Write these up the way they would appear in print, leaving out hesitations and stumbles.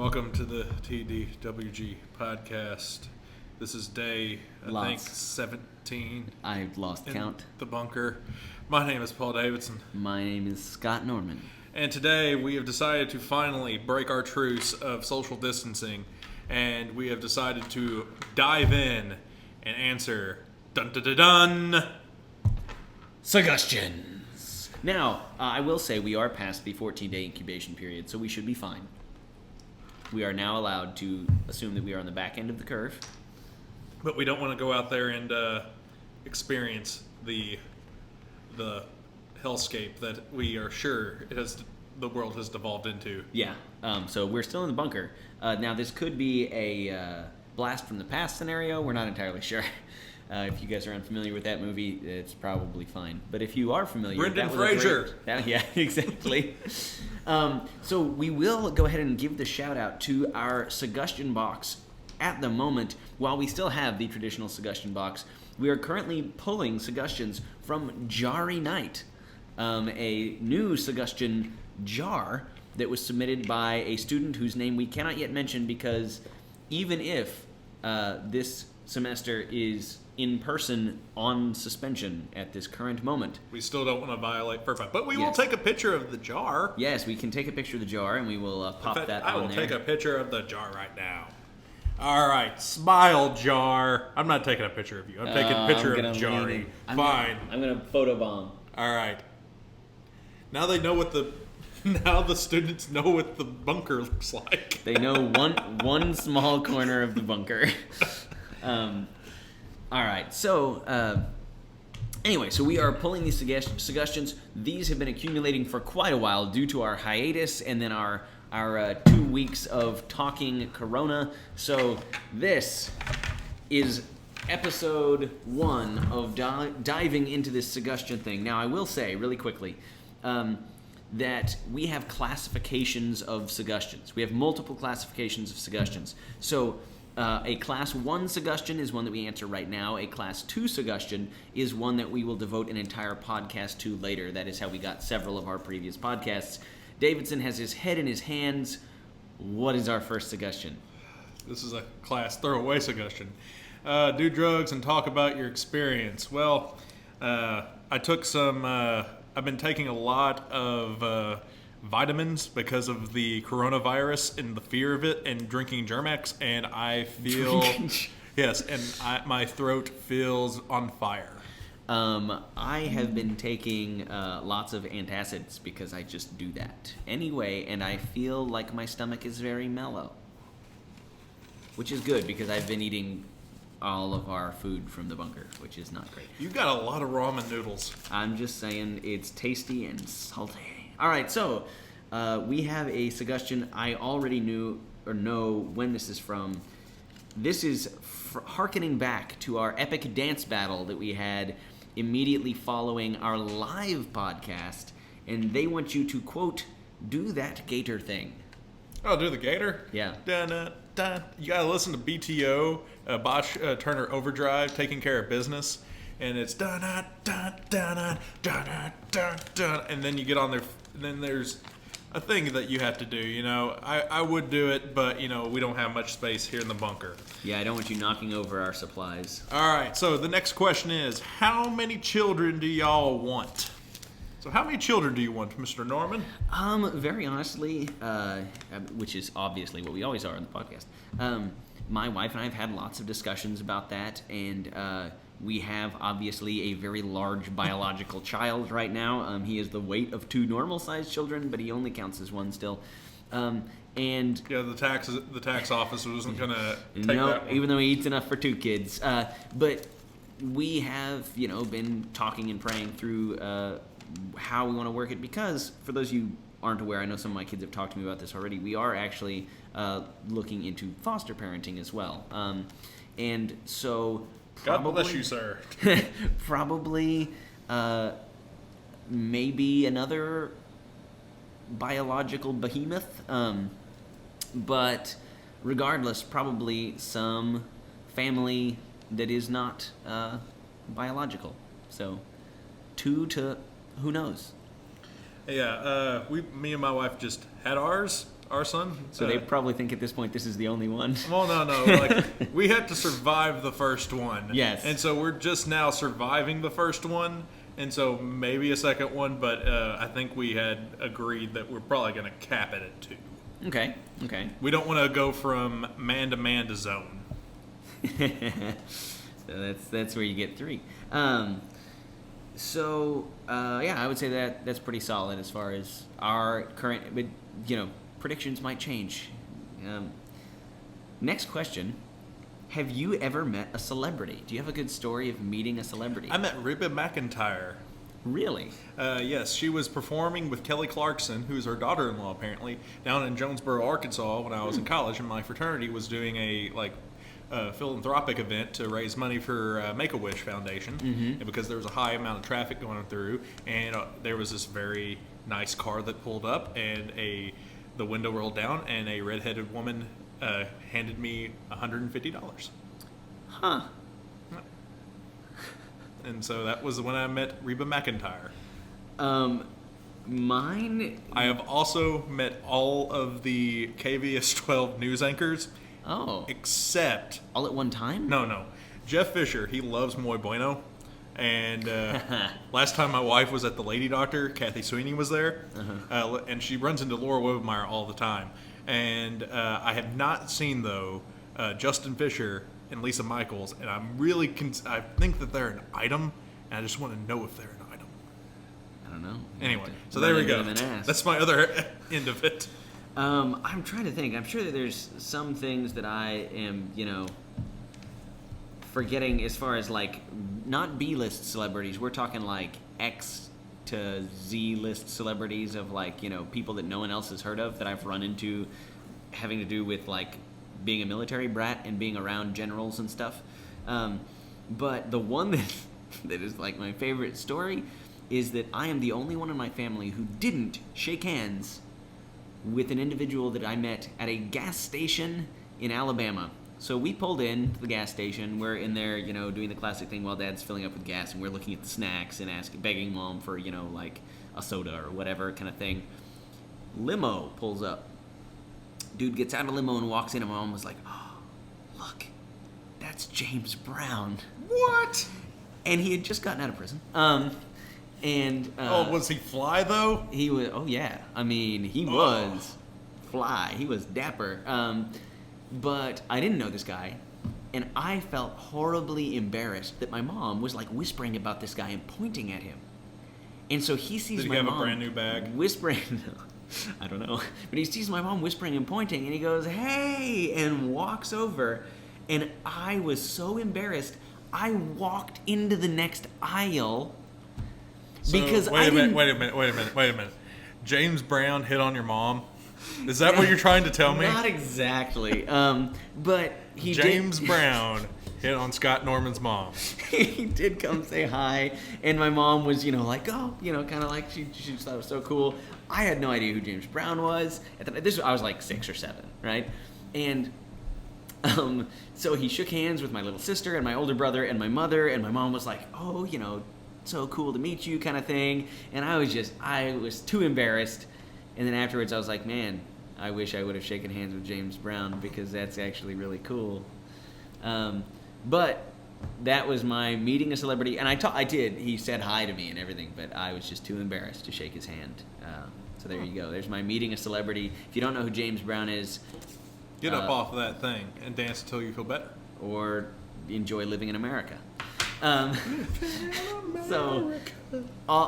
Welcome to the TDWG podcast. This is day, I think, 17. I've lost count. The bunker. My name is Paul Davidson. My name is Scott Norman. And today we have decided to finally break our truce of social distancing. And we have decided to dive in and answer dun-dun-dun-dun. Suggustions. Now, I will say we are past the 14-day incubation period, so we should be fine. We are now allowed to assume that we are on the back end of the curve. But we don't want to go out there and experience the hellscape that we are sure the world has devolved into. Yeah. So we're still in the bunker. Now, this could be a blast from the past scenario. We're not entirely sure. If you guys are unfamiliar with that movie, it's probably fine. But if you are familiar, Brendan Fraser. Yeah, exactly. So we will go ahead and give the shout out to our Suggustion Box at the moment. While we still have the traditional Suggustion Box, we are currently pulling suggestions from Jarry Night, a new suggestion jar that was submitted by a student whose name we cannot yet mention because even if this semester is in person on suspension at this current moment, we still don't want to violate FERPA, but we will take a picture of the jar. Yes, we can take a picture of the jar and we will pop that on there. I will take a picture of the jar right now. All right, smile, jar. I'm not taking a picture of you. I'm taking a picture of Jarry. Fine. I'm gonna photobomb. All right. Now they know Now the students know what the bunker looks like. They know one small corner of the bunker. All right, so anyway, so we are pulling these suggestions. These have been accumulating for quite a while due to our hiatus and then our 2 weeks of talking Corona. So this is episode 1 of diving into this suggestion thing. Now, I will say really quickly that we have classifications of suggestions. We have multiple classifications of suggestions. So a Class 1 suggestion is one that we answer right now. A Class 2 suggestion is one that we will devote an entire podcast to later. That is how we got several of our previous podcasts. Davidson has his head in his hands. What is our first suggestion? This is a class throwaway suggestion. Do drugs and talk about your experience. Well, I took some... I've been taking a lot of vitamins because of the coronavirus and the fear of it, and drinking Germ-X, and I feel yes, and my throat feels on fire. I have been taking lots of antacids because I just do that anyway, and I feel like my stomach is very mellow, which is good because I've been eating all of our food from the bunker, which is not great. You've got a lot of ramen noodles. I'm just saying it's tasty and salty. All right, so we have a suggestion. I already know when this is from. This is hearkening back to our epic dance battle that we had immediately following our live podcast, and they want you to, quote, do that gator thing. Oh, do the gator? Yeah. Dun. You gotta listen to BTO, Bosch Turner Overdrive, Taking Care of Business, and it's dun dun dun dun dun dun dun, and then you get on there. And then there's a thing that you have to do. You know, I would do it, but you know we don't have much space here in the bunker. Yeah, I don't want you knocking over our supplies. All right. So the next question is, how many children do y'all want? So how many children do you want, Mr. Norman? Very honestly, which is obviously what we always are on the podcast, my wife and I have had lots of discussions about that, and we have obviously a very large biological child right now. He is the weight of 2 normal-sized children, but he only counts as one still. And yeah, the tax office wasn't gonna take that one. Even though he eats enough for 2 kids. But we have, been talking and praying through how we want to work it, because for those of you who aren't aware, I know some of my kids have talked to me about this already, we are actually looking into foster parenting as well. And so God bless you, sir. Probably maybe another biological behemoth, but regardless, probably some family that is not biological. So 2 to who knows? Yeah, me and my wife just had ours our son. So they probably think at this point this is the only one. Well, no. Like, we had to survive the first one. Yes. And so we're just now surviving the first one. And so maybe a second one, but I think we had agreed that we're probably going to cap it at 2. Okay. We don't want to go from man to zone. So that's where you get 3. Yeah, I would say that's pretty solid as far as our current, but predictions might change. Next question. Have you ever met a celebrity? Do you have a good story of meeting a celebrity? I met Reba McEntire. Really? Yes, she was performing with Kelly Clarkson, who's her daughter-in-law apparently, down in Jonesboro, Arkansas when I was in college, and my fraternity was doing a philanthropic event to raise money for Make-A-Wish Foundation, and because there was a high amount of traffic going through, and there was this very nice car that pulled up, and the window rolled down, and a redheaded woman handed me $150. Huh. And so that was when I met Reba McEntire. Mine... I have also met all of the KVS 12 news anchors. Oh. Except... All at one time? No. Jeff Fisher, he loves Muy Bueno. And last time my wife was at the Lady Doctor, Kathy Sweeney was there. And she runs into Laura Webemeyer all the time. And I have not seen, though, Justin Fisher and Lisa Michaels. And I'm really... I think that they're an item. And I just want to know if they're an item. I don't know. Anyway, so there we go. That's my other end of it. I'm trying to think. I'm sure that there's some things that I am, forgetting as far as, like, not B-list celebrities. We're talking, like, X to Z-list celebrities of, like, people that no one else has heard of that I've run into having to do with, like, being a military brat and being around generals and stuff. But the one that is, like, my favorite story is that I am the only one in my family who didn't shake hands with an individual that I met at a gas station in Alabama. So we pulled in to the gas station. We're in there, doing the classic thing while Dad's filling up with gas, and we're looking at the snacks and begging Mom for, like a soda or whatever kind of thing. Limo pulls up. Dude gets out of limo and walks in, and Mom was like, "Oh, look, that's James Brown." What? And he had just gotten out of prison. Was he fly though? He was. Oh yeah. I mean, he was fly. He was dapper. But I didn't know this guy, and I felt horribly embarrassed that my mom was like whispering about this guy and pointing at him. And so he sees my mom. Did he have a brand new bag? Whispering. I don't know. But he sees my mom whispering and pointing, and he goes, "Hey," and walks over. And I was so embarrassed, I walked into the next aisle. So, because wait a minute. James Brown hit on your mom? Is that what you're trying to tell me? Not exactly. But he James Brown hit on Scott Norman's mom. He did come say hi, and my mom was, like, oh, kind of like she just thought it was so cool. I had no idea who James Brown was. I was like 6 or 7, right? And so he shook hands with my little sister and my older brother and my mother, and my mom was like, oh, so cool to meet you kind of thing. And I was too embarrassed. And then afterwards I was like, man, I wish I would have shaken hands with James Brown because that's actually really cool. But that was my meeting a celebrity. And I did. He said hi to me and everything, but I was just too embarrassed to shake his hand. So there you go. There's my meeting a celebrity. If you don't know who James Brown is, get up off of that thing and dance until you feel better. Or enjoy living in America. So,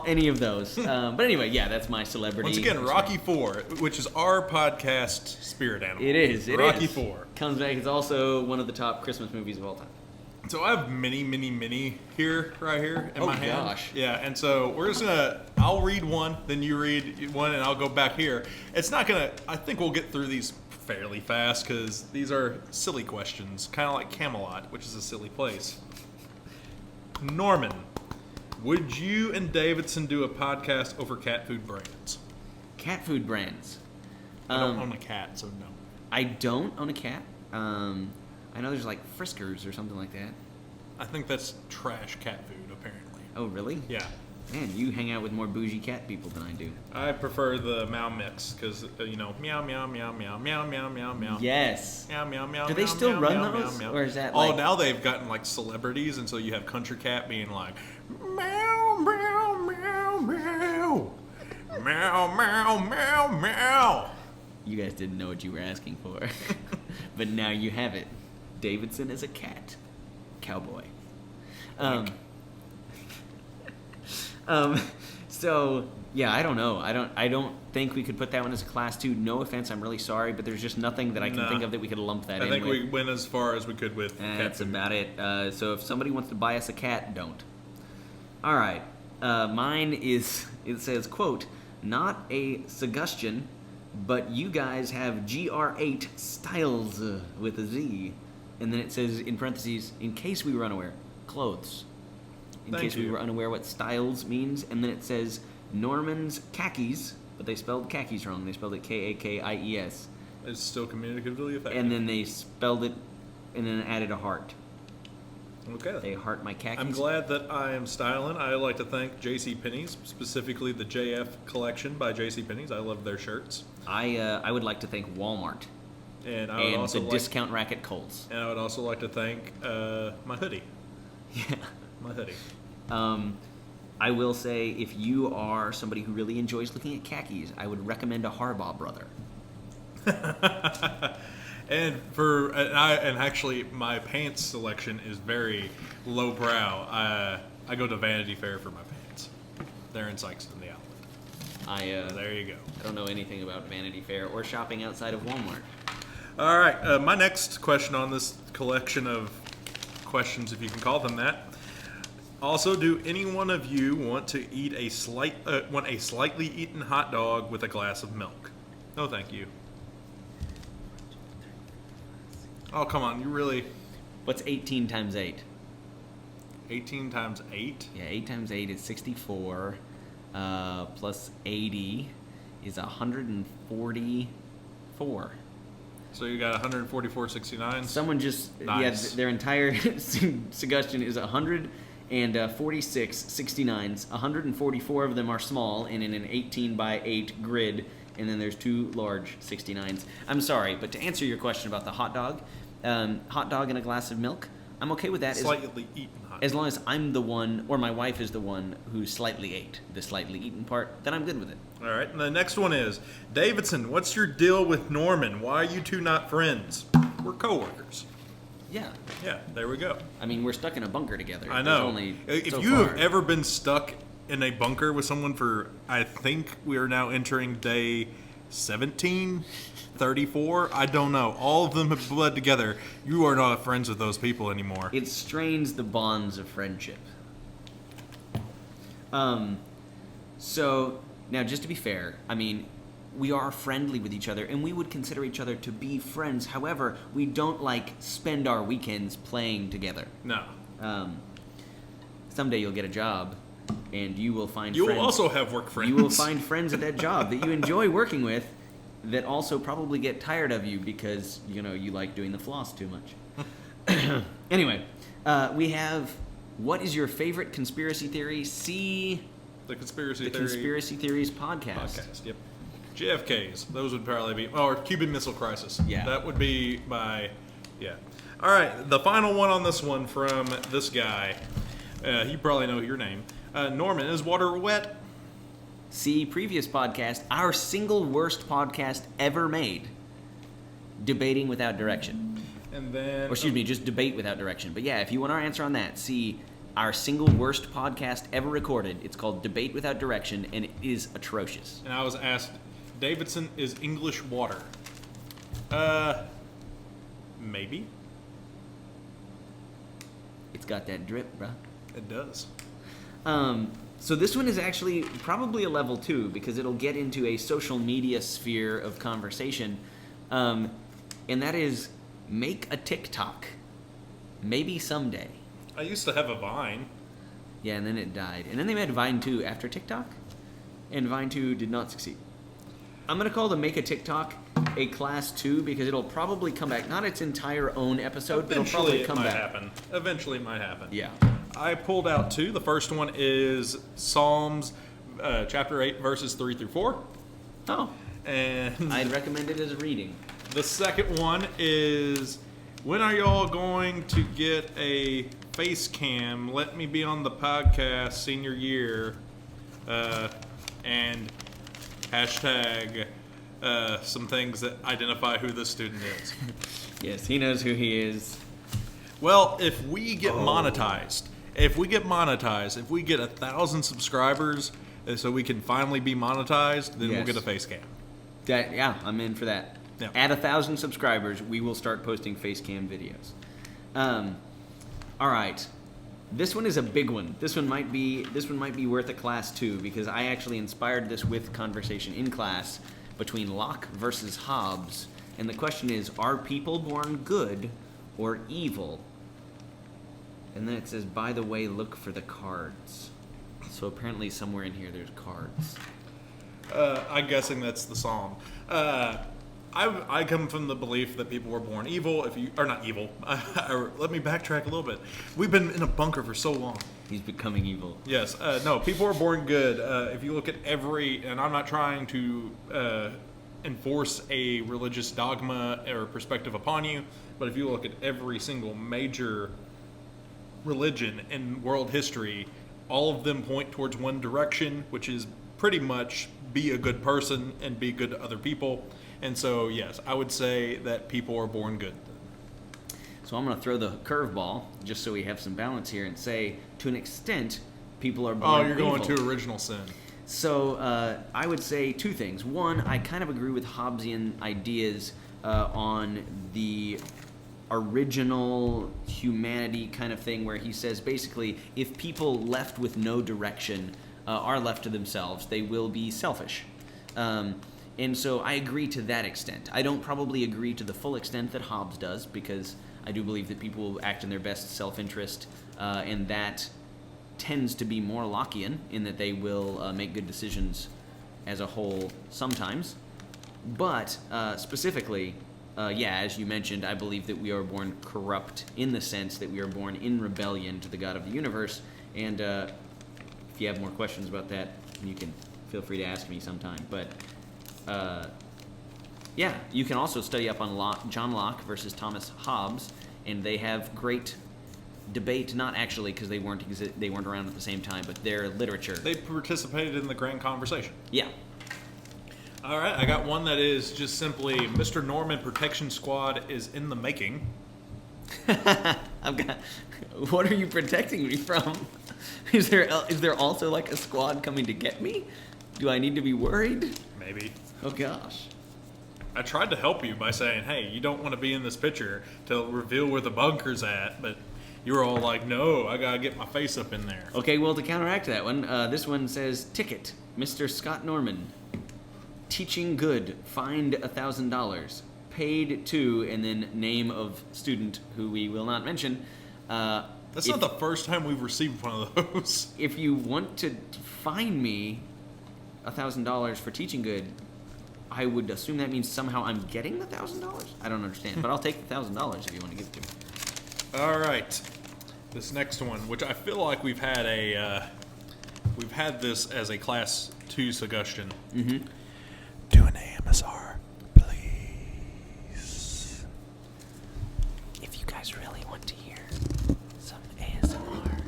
any of those. But anyway, yeah, that's my celebrity. Once again, Rocky IV, which is our podcast spirit animal. It is. Rocky IV. Comes back. It's also one of the top Christmas movies of all time. So I have many right here in my hand. Oh, gosh. Yeah, and so we're just I'll read one, then you read one, and I'll go back here. It's not I think we'll get through these fairly fast because these are silly questions, kind of like Camelot, which is a silly place. Norman, would you and Davidson do a podcast over cat food brands? Cat food brands? I don't own a cat, so no. I don't own a cat. I know there's like Friskers or something like that. I think that's trash cat food, apparently. Oh, really? Yeah. Man, you hang out with more bougie cat people than I do. I prefer the meow mix because meow meow meow meow meow meow meow meow meow. Yes. Meow meow meow. Do they meow, still meow, run meow, those, meow, meow. or is that Oh, like? now they've gotten like celebrities, and so you have Country Cat being like meow meow meow meow meow meow meow meow. You guys didn't know what you were asking for, but now you have it. Davidson is a cat, cowboy. So yeah, I don't know. I don't think we could put that one as a class 2. No offense, I'm really sorry, but there's just nothing that I can think of that we could lump that in. I think with. we went as far as we could with cat That's food. about it. So if somebody wants to buy us a cat, don't. All right. Mine is, it says, quote, not a suggestion, but you guys have GR8 styles with a Z. And then it says, in parentheses, in case we were unaware, clothes. In Thank case we you. were unaware what styles means. And then it says, Norman's khakis, but they spelled khakis wrong. They spelled it Kakies. It's still communicatively effective. And then they spelled it and then added a heart. Okay. They heart my khakis. I'm glad that I am styling. I like to thank JCPenney's, specifically the JF collection by JCPenney's. I love their shirts. I would like to thank Walmart And I would and also the discount rack at Kohl's. And I would also like to thank my hoodie. Yeah. My hoodie. I will say, if you are somebody who really enjoys looking at khakis, I would recommend a Harbaugh brother. And actually, my pants selection is very lowbrow. I go to Vanity Fair for my pants. They're in Sykeston, the outlet. There you go. I don't know anything about Vanity Fair or shopping outside of Walmart. All right, my next question on this collection of questions, if you can call them that. Also, do any one of you want to eat a slightly eaten hot dog with a glass of milk? No, thank you. Oh, come on, you really... What's 18 times 8? 18 times 8? Yeah, 8 times 8 is 64. Plus 80 is 144. So you got 144 69s? Someone just... Nice. Yeah, their entire suggestion is 146 69s. 144 of them are small and in an 18 by 8 grid, and then there's 2 large 69s. I'm sorry, but to answer your question about the hot dog and a glass of milk, I'm okay with that. Slightly eaten hot As long as I'm the one, or my wife is the one, who slightly ate the slightly eaten part, then I'm good with it. All right, and the next one is, Davidson, what's your deal with Norman? Why are you two not friends? We're coworkers. Yeah. Yeah, there we go. I mean, we're stuck in a bunker together. I There's know. only If so you far. have ever been stuck in a bunker with someone for, I think we are now entering day 17, 34, I don't know. All of them have bled together. You are not friends with those people anymore. It strains the bonds of friendship. So, now just to be fair, I mean, we are friendly with each other, and we would consider each other to be friends. However, we don't, spend our weekends playing together. No. Someday you'll get a job, and you will find You friends. will also have work friends. You will find friends at that job that you enjoy working with that also probably get tired of you because, you like doing the floss too much. Anyway, we have, what is your favorite conspiracy theory? See the Conspiracy the Theory Conspiracy Theories podcast. podcast. Yep. JFK's. Those would probably be, or Cuban Missile Crisis. Yeah. That would be my, yeah. All right, the final one on this one from this guy. You probably know your name. Norman, is water wet? See previous podcast, our single worst podcast ever made. Debating without direction. And then... Or excuse me, just debate without direction. But yeah, if you want our answer on that, see our single worst podcast ever recorded. It's called Debate Without Direction, and it is atrocious. And I was asked, Davidson, is English water? Maybe. It's got that drip, bruh. It does. So this one is actually probably a level 2 because it'll get into a social media sphere of conversation. And that is make a TikTok. Maybe someday. I used to have a Vine. Yeah, and then it died. And then they made Vine 2 after TikTok. And Vine 2 did not succeed. I'm going to call the Make a TikTok a class 2 because it'll probably come back. Not its entire own episode, but it'll probably come back. Eventually it might happen. Yeah. I pulled out 2. The first one is Psalms chapter 8, verses 3 through 4. Oh. And I'd recommend it as a reading. the second one is, when are y'all going to get a face cam? Let me be on the podcast senior year. And hashtag some things that identify who this student is. Yes, he knows who he is. Well, if we get monetized, if we get 1,000 subscribers, so we can finally be monetized, then we'll Yes. get a face cam. Yeah, I'm in for that. Yeah. At 1,000 subscribers, we will start posting face cam videos. All right, this one is a big one. This one might be worth a class too, because I actually inspired this with conversation in class between Locke versus Hobbes, and the question is: are people born good or evil? And then it says, by the way, look for the cards. So apparently somewhere in here there's cards. I'm guessing that's the psalm. I come from the belief that people were born evil. Not evil. Let me backtrack a little bit. We've been in a bunker for so long. He's becoming evil. Yes. No, people are born good. If you look at and I'm not trying to enforce a religious dogma or perspective upon you, but if you look at every single major religion in world history, all of them point towards one direction, which is pretty much be a good person and be good to other people. And so, yes, I would say that people are born good. So I'm going to throw the curveball, just so we have some balance here, and say, to an extent, people are born you're evil. going to original sin. So I would say 2 things. One, I kind of agree with Hobbesian ideas on the original humanity kind of thing, where he says basically if people left with no direction are left to themselves, they will be selfish. And so I agree to that extent. I don't probably agree to the full extent that Hobbes does, because I do believe that people will act in their best self-interest, and that tends to be more Lockean in that they will make good decisions as a whole sometimes. But specifically, as you mentioned, I believe that we are born corrupt in the sense that we are born in rebellion to the God of the universe. And if you have more questions about that, you can feel free to ask me sometime. But you can also study up on John Locke versus Thomas Hobbes, and they have great debate. Not actually, because they weren't around at the same time, but their literature. They participated in the grand conversation. Yeah. All right, I got one that is just simply Mr. Norman Protection Squad is in the making. What are you protecting me from? Is there also like a squad coming to get me? Do I need to be worried? Maybe. Oh gosh. I tried to help you by saying, hey, you don't want to be in this picture to reveal where the bunker's at, but you were all like, no, I gotta get my face up in there. Okay, well, to counteract that one, this one says, ticket, Mr. Scott Norman. Teaching good, fined $1,000. Paid to, and then name of student who we will not mention. That's not the first time we've received one of those. If you want to fine me $1,000 for teaching good, I would assume that means somehow I'm getting the $1,000? I don't understand, but I'll take the $1,000 if you want to give it to me. All right. This next one, which I feel like we've had this as a class 2 suggestion. Mm-hmm. Do an AMSR, please. If you guys really want to hear some ASMR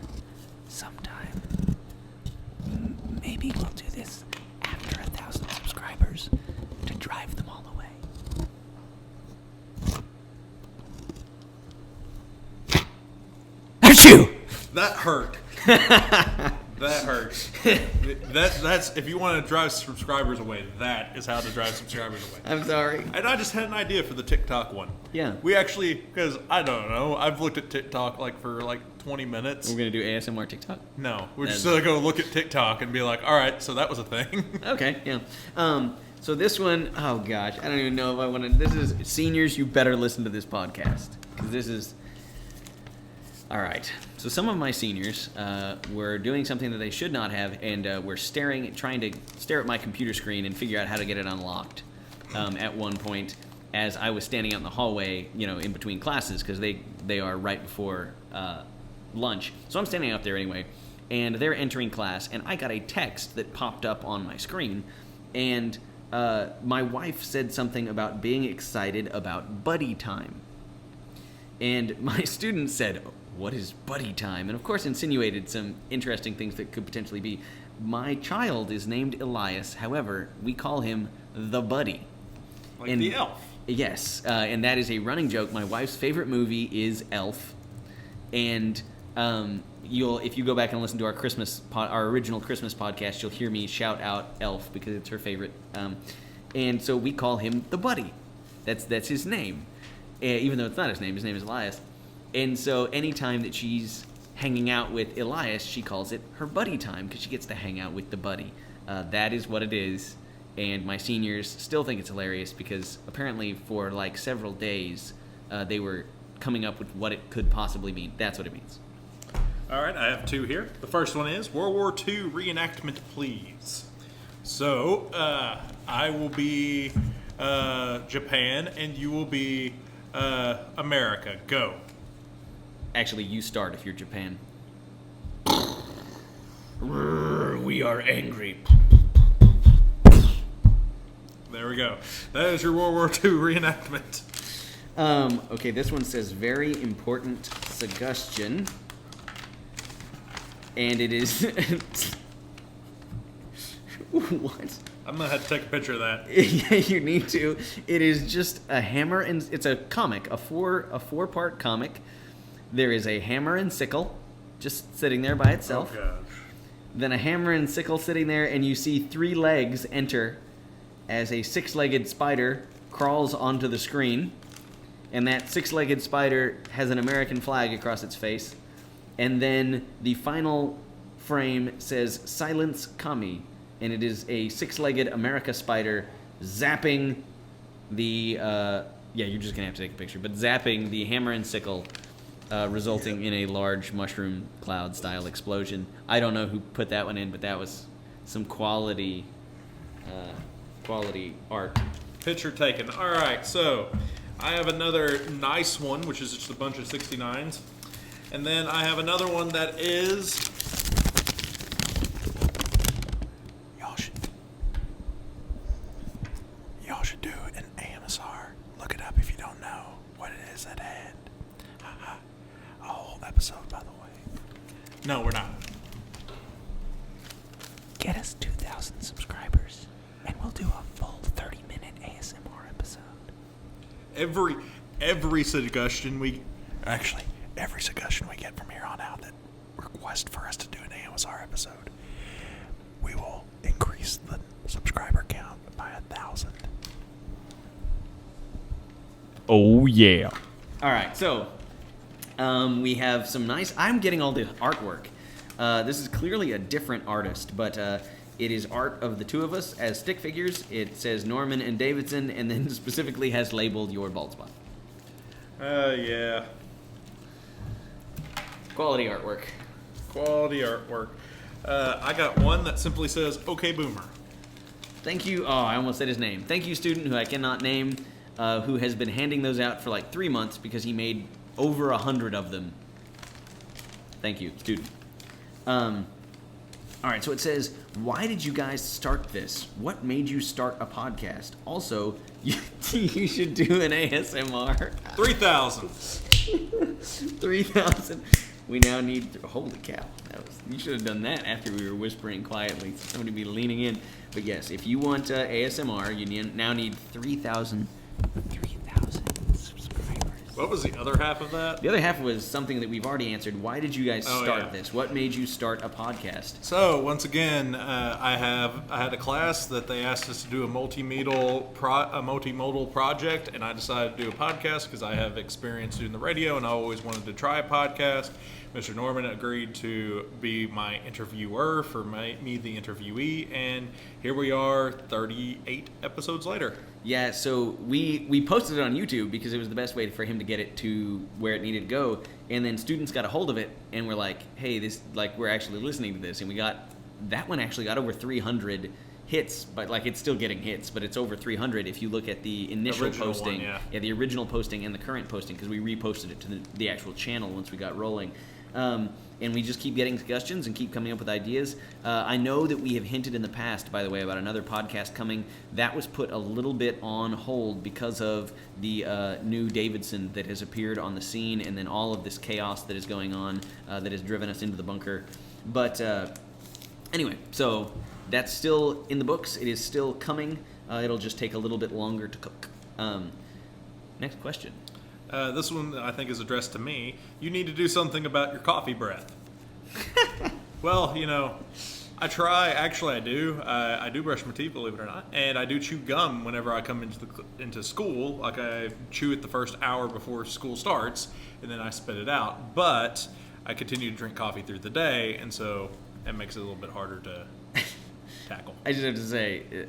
sometime, maybe we'll do this after 1,000 subscribers to drive them all away. Achoo! That hurt. That hurts. That's if you want to drive subscribers away, that is how to drive subscribers away. I'm sorry. And I just had an idea for the TikTok one. Yeah. We actually, because I don't know, I've looked at TikTok for 20 minutes. We're going to do ASMR TikTok? No, we're just going to go look at TikTok and be like, all right, so that was a thing. Okay, yeah. So this one, oh gosh, I don't even know if I want to. This is seniors. You better listen to this podcast, because this is. All right. So some of my seniors were doing something that they should not have, and were trying to stare at my computer screen and figure out how to get it unlocked. At one point, as I was standing out in the hallway, in between classes, because they are right before lunch. So I'm standing out there anyway, and they're entering class, and I got a text that popped up on my screen, and my wife said something about being excited about buddy time. And my student said, "What is buddy time?" And of course insinuated some interesting things that could potentially be. My child is named Elias. However, we call him the Buddy. Like the elf. Yes, and that is a running joke. My wife's favorite movie is Elf. And if you go back and listen to our original Christmas podcast, you'll hear me shout out Elf because it's her favorite. And so we call him the Buddy. That's his name. Even though it's not his name is Elias. And so anytime that she's hanging out with Elias, she calls it her buddy time because she gets to hang out with the buddy. That is what it is. And my seniors still think it's hilarious because apparently for like several days they were coming up with what it could possibly mean. That's what it means. All right, I have two here. The first one is World War II reenactment, please. So I will be Japan and you will be America. Go. Actually, you start if you're Japan. We are angry. There we go. That is your World War II reenactment. Okay, this one says very important suggestion. And it is... What? I'm going to have to take a picture of that. Yeah, you need to. It is just a hammer and... It's a comic, a four-part comic. There is a hammer and sickle just sitting there by itself. Oh, gosh. Then a hammer and sickle sitting there, and you see 3 legs enter as a 6-legged spider crawls onto the screen. And that 6-legged spider has an American flag across its face. And then the final frame says, "Silence Kami." And it is a 6-legged America spider zapping the... you're just going to have to take a picture. But zapping the hammer and sickle, resulting in a large mushroom cloud-style explosion. I don't know who put that one in, but that was some quality art. Picture taken. All right, so I have another nice one, which is just a bunch of 69s. And then I have another one that is... Y'all should do an AMSR. Look it up if you don't know what it is at hand. A whole episode, by the way. No, we're not. Get us 2,000 subscribers, and we'll do a full 30-minute ASMR episode. Every suggestion we... Actually, every suggestion we get from here on out that request for us to do an AMSR episode, we will increase the subscriber count by 1,000. Oh, yeah. All right, so we have some nice... I'm getting all the artwork. This is clearly a different artist, but it is art of the two of us as stick figures. It says Norman and Davidson, and then specifically has labeled your bald spot. Yeah. Quality artwork. Quality artwork. I got one that simply says, "Okay, Boomer." Thank you. Oh, I almost said his name. Thank you, student, who I cannot name, who has been handing those out for like 3 months because he made over 100 of them. Thank you, student. All right, so it says, why did you guys start this? What made you start a podcast? Also, you should do an ASMR. 3,000. 3,000. We now need... Holy cow. You should have done that after we were whispering quietly. Somebody be leaning in. But yes, if you want ASMR, you now need 3,000 subscribers. What was the other half of that? The other half was something that we've already answered. Why did you guys start yeah. this? What made you start a podcast? So once again, I had a class that they asked us to do a multimodal project, and I decided to do a podcast because I have experience doing the radio, and I always wanted to try a podcast. Mr. Norman agreed to be my interviewer for me, the interviewee, and here we are 38 episodes later. Yeah, so we posted it on YouTube because it was the best way for him to get it to where it needed to go, and then students got a hold of it and were like, hey, this, like, we're actually listening to this, and that one actually got over 300 hits, but like it's still getting hits, but it's over 300 if you look at the initial posting. One, yeah. The original posting and the current posting, because we reposted it to the actual channel once we got rolling. And we just keep getting suggestions and keep coming up with ideas. I know that we have hinted in the past, by the way, about another podcast coming. That was put a little bit on hold because of the new Davidson that has appeared on the scene, and then all of this chaos that is going on that has driven us into the bunker. But anyway, so that's still in the books. It is still coming. It'll just take a little bit longer to cook. Next question. This one I think is addressed to me. You need to do something about your coffee breath. Well, I try. Actually, I do. I do brush my teeth, believe it or not, and I do chew gum whenever I come into school. Like I chew it the first hour before school starts, and then I spit it out. But I continue to drink coffee through the day, and so it makes it a little bit harder to tackle. I just have to say,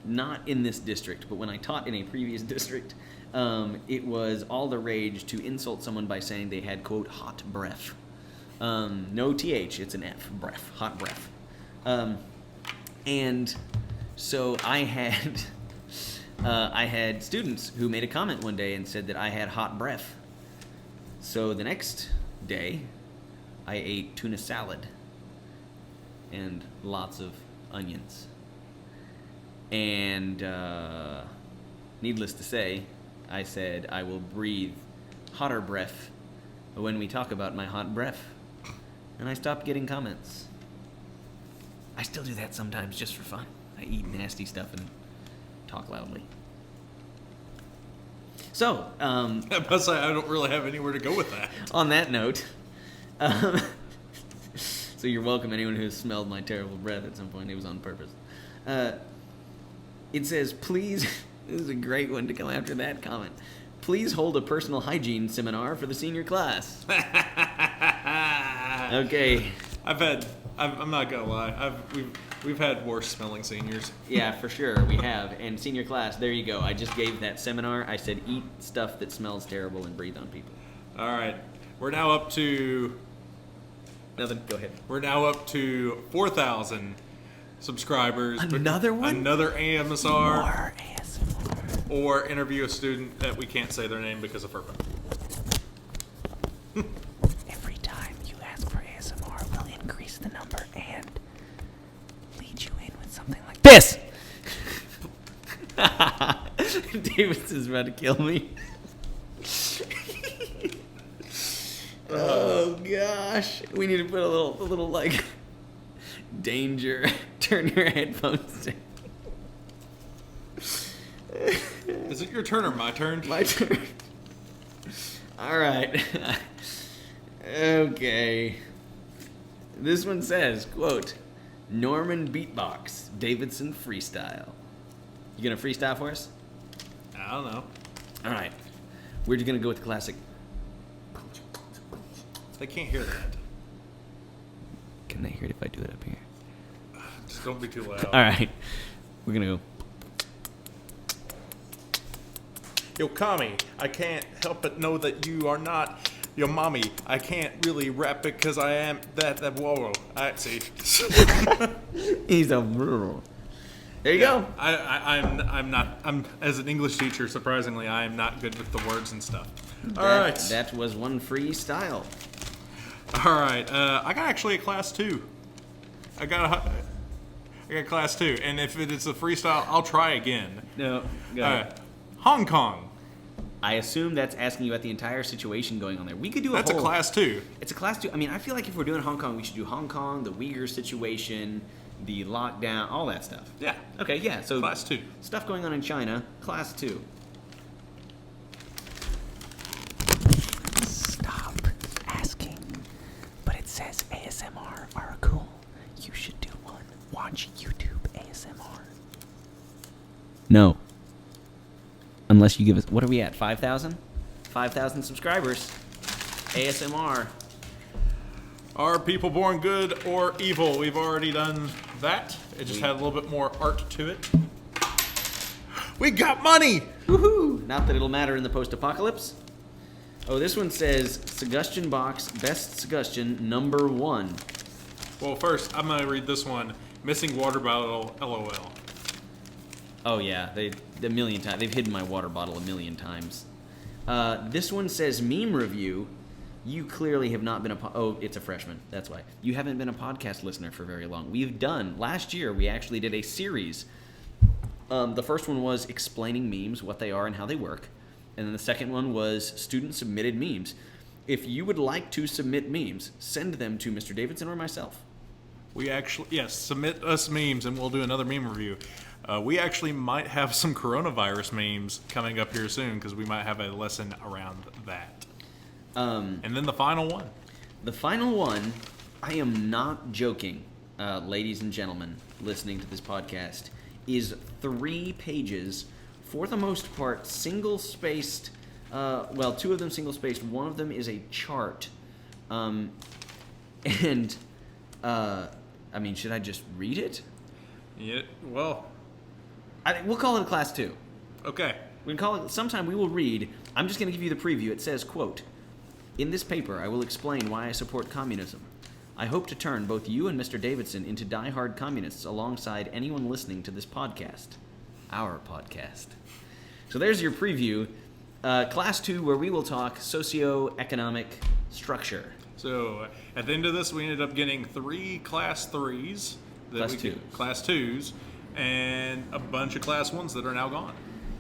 not in this district, but when I taught in a previous district, it was all the rage to insult someone by saying they had, quote, hot breath. No TH, it's an F, breath, hot breath. And so I had students who made a comment one day and said that I had hot breath. So the next day, I ate tuna salad and lots of onions. And needless to say, I said I will breathe hotter breath when we talk about my hot breath. And I stopped getting comments. I still do that sometimes just for fun. I eat nasty stuff and talk loudly. So, I must say, I don't really have anywhere to go with that. On that note, so you're welcome, anyone who has smelled my terrible breath at some point. It was on purpose. It says, please, this is a great one to come after that comment. Please hold a personal hygiene seminar for the senior class. Okay. I'm not gonna lie. We've had worse smelling seniors. Yeah, for sure, we have. And senior class, there you go. I just gave that seminar. I said, eat stuff that smells terrible and breathe on people. All right. We're now up to... Nothing. Go ahead. We're now up to 4,000 subscribers. Another one? Another AMSR. More ASMR. Or interview a student that we can't say their name because of FERPA. Every time you ask for ASMR, we'll increase the number and lead you in with something like this. Davidson's about to kill me. Oh gosh, we need to put a little like danger. Turn your headphones down. Is it your turn or my turn? My turn. All right. Okay. This one says, quote, Norman beatbox, Davidson freestyle. You gonna freestyle for us? I don't know. All right. We're just gonna go with the classic. They can't hear that. Can they hear it if I do it up here? Just don't be too loud. All right. We're gonna go. Yo, Kami, I can't help but know that you are not your mommy. I can't really rap because I am that whoa. I see. He's a rural. There you go. I'm not as an English teacher, surprisingly, I am not good with the words and stuff. All That- right. That was one freestyle. All right. I got actually a class 2. I got class 2, and if it is a freestyle, I'll try again. No. Go All ahead. right. Hong Kong. I assume that's asking you about the entire situation going on there. We could do a That's whole... a class 2. It's a class 2. I mean, I feel like if we're doing Hong Kong, we should do Hong Kong, the Uyghur situation, the lockdown, all that stuff. Yeah. Okay, yeah. So Class 2. stuff going on in China, class 2. Stop asking. But it says ASMR are cool. You should do one. Watch YouTube ASMR. No. Unless you give us... What are we at? 5,000? 5,000 subscribers. ASMR. Are people born good or evil? We've already done that. It just had a little bit more art to it. We got money! Woohoo! Not that it'll matter in the post-apocalypse. Oh, this one says, Suggustion Box, best suggestion, number 1. Well, first, I'm going to read this one. Missing water bottle, LOL. Oh yeah, a million times. They've hidden my water bottle a million times. This one says meme review. you clearly have not been oh, it's a freshman. That's why. You haven't been a podcast listener for very long. Last year, we actually did a series. The first one was explaining memes, what they are and how they work. And then the second one was student-submitted memes. If you would like to submit memes, send them to Mr. Davidson or myself. We actually, yes, submit us memes and we'll do another meme review. We actually might have some coronavirus memes coming up here soon because we might have a lesson around that. And then the final one. The final one, I am not joking, ladies and gentlemen listening to this podcast, is 3 pages, for the most part, single-spaced. Well, 2 of them single-spaced. One of them is a chart. I mean, should I just read it? Yeah, well, We'll call it a class 2. okay. We can call it. Sometime we will read. I'm just going to give you the preview. It says, quote, "In this paper, I will explain why I support communism. I hope to turn both you and Mr. Davidson into die-hard communists alongside anyone listening to this podcast. Our podcast." So there's your preview. Class 2, where we will talk socioeconomic structure. So at the end of this, we ended up getting 3 class 3s. Class 2s, and a bunch of class 1s that are now gone.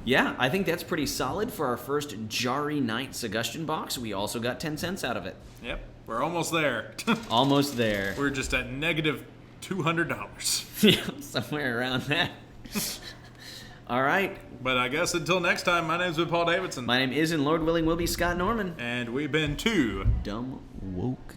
Yeah, I think that's pretty solid for our first Jarry Night Suggustion Box. We also got 10 cents out of it. Yep, we're almost there. Almost there. We're just at negative $200. Yeah, somewhere around that. All right. But I guess until next time, my name's been Paul Davidson. My name is, and Lord willing, will be Scott Norman. And we've been 2 Dumb Woke